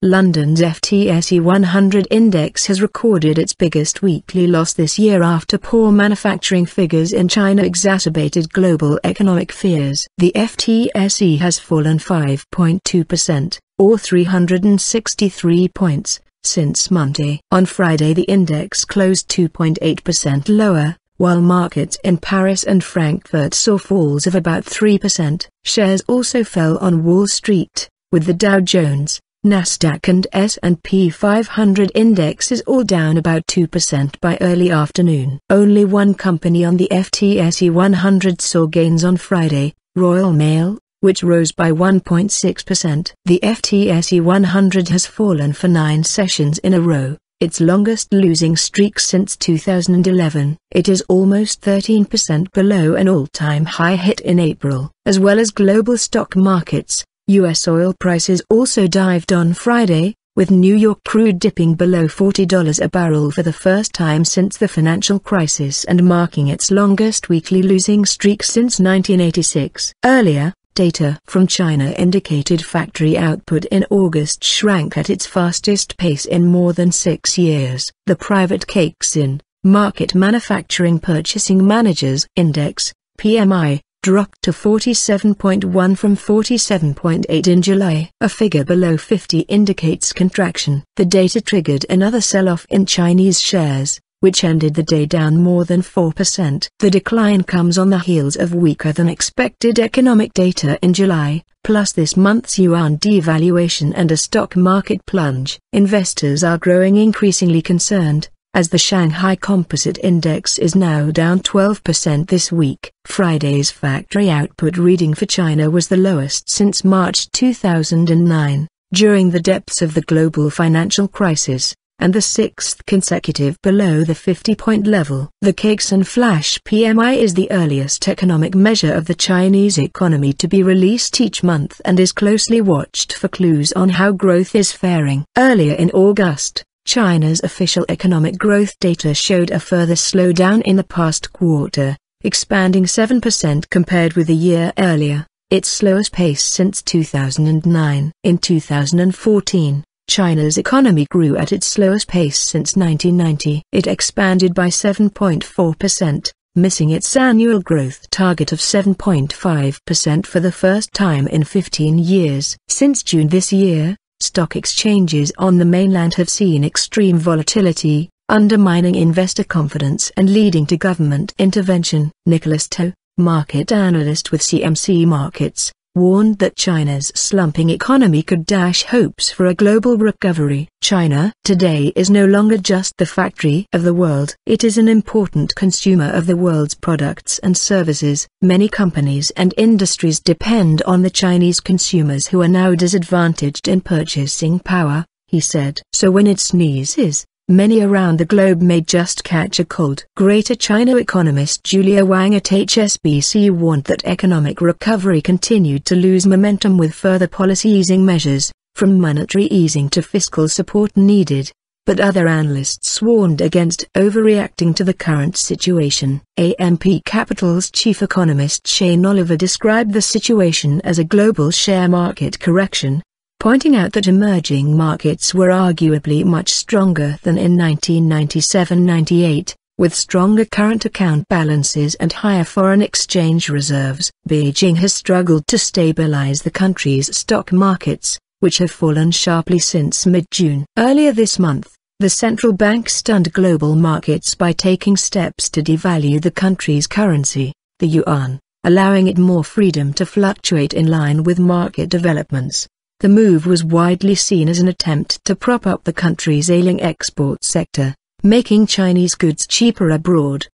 London's FTSE 100 index has recorded its biggest weekly loss this year after poor manufacturing figures in China exacerbated global economic fears. The FTSE has fallen 5.2%, or 363 points, since Monday. On Friday the index closed 2.8% lower, while markets in Paris and Frankfurt saw falls of about 3%. Shares also fell on Wall Street, with the Dow Jones, Nasdaq and S&P 500 indexes all down about 2% by early afternoon. Only one company on the FTSE 100 saw gains on Friday, Royal Mail, which rose by 1.6%. The FTSE 100 has fallen for 9 sessions in a row, its longest losing streak since 2011. It is almost 13% below an all-time high hit in April. As well as global stock markets, U.S. oil prices also dived on Friday, with New York crude dipping below $40 a barrel for the first time since the financial crisis and marking its longest weekly losing streak since 1986. Earlier, data from China indicated factory output in August shrank at its fastest pace in more than 6 years. The private Caixin Market Manufacturing Purchasing Managers Index, PMI, dropped to 47.1 from 47.8 in July. A figure below 50 indicates contraction. The data triggered another sell-off in Chinese shares, which ended the day down more than 4%. The decline comes on the heels of weaker than expected economic data in July, plus this month's yuan devaluation and a stock market plunge. Investors are growing increasingly concerned, as the Shanghai Composite Index is now down 12% this week. Friday's factory output reading for China was the lowest since March 2009, during the depths of the global financial crisis, and the 6th consecutive below the 50-point level. The Caixin Flash PMI is the earliest economic measure of the Chinese economy to be released each month and is closely watched for clues on how growth is faring. Earlier in August, China's official economic growth data showed a further slowdown in the past quarter, expanding 7% compared with a year earlier, its slowest pace since 2009. In 2014, China's economy grew at its slowest pace since 1990. It expanded by 7.4%, missing its annual growth target of 7.5% for the first time in 15 years. Since June this year, stock exchanges on the mainland have seen extreme volatility, undermining investor confidence and leading to government intervention. Nicholas To, market analyst with CMC Markets, warned that China's slumping economy could dash hopes for a global recovery. China today is no longer just the factory of the world. It is an important consumer of the world's products and services. Many companies and industries depend on the Chinese consumers who are now disadvantaged in purchasing power, he said. So when it sneezes, many around the globe may just catch a cold. Greater China economist Julia Wang at HSBC warned that economic recovery continued to lose momentum with further policy easing measures, from monetary easing to fiscal support needed, but other analysts warned against overreacting to the current situation. AMP Capital's chief economist Shane Oliver described the situation as a global share market correction, pointing out that emerging markets were arguably much stronger than in 1997-98, with stronger current account balances and higher foreign exchange reserves. Beijing has struggled to stabilize the country's stock markets, which have fallen sharply since mid-June. Earlier this month, the central bank stunned global markets by taking steps to devalue the country's currency, the yuan, allowing it more freedom to fluctuate in line with market developments. The move was widely seen as an attempt to prop up the country's ailing export sector, making Chinese goods cheaper abroad.